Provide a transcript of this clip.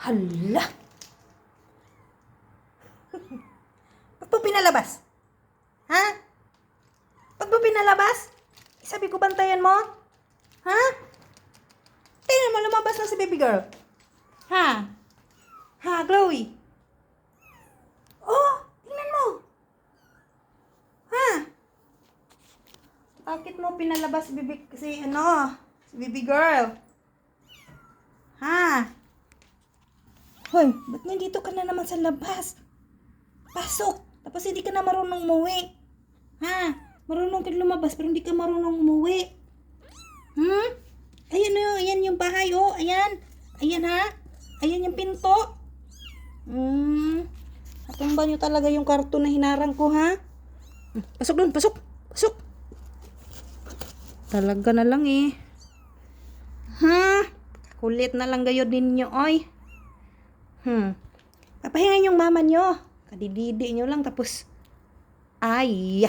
Hala! Ba't mo pinalabas? Ha? Ba't mo pinalabas? Sabi ko bantayan mo? Ha? Tingnan mo, lumabas na si baby girl. Ha? Ha, Chloe? Oh, tingnan mo. Ha? Bakit mo pinalabas si baby girl? Ha? Hoy, ba't nandito ka na naman sa labas? Pasok! Tapos hindi ka na marunong umuwi. Ha? Marunong ka lumabas pero hindi ka marunong umuwi. Ayan o, ayan yung bahay o. Ayan. Ayan ha. Ayan yung pinto. Natumba nyo talaga yung karton na hinarang ko ha. Pasok dun, pasok. Pasok. Talaga na lang eh. Ha? Kulit na lang gayo din nyo oy. Papahingan yung mama nyo. Kadididi nyo lang tapos. Ay.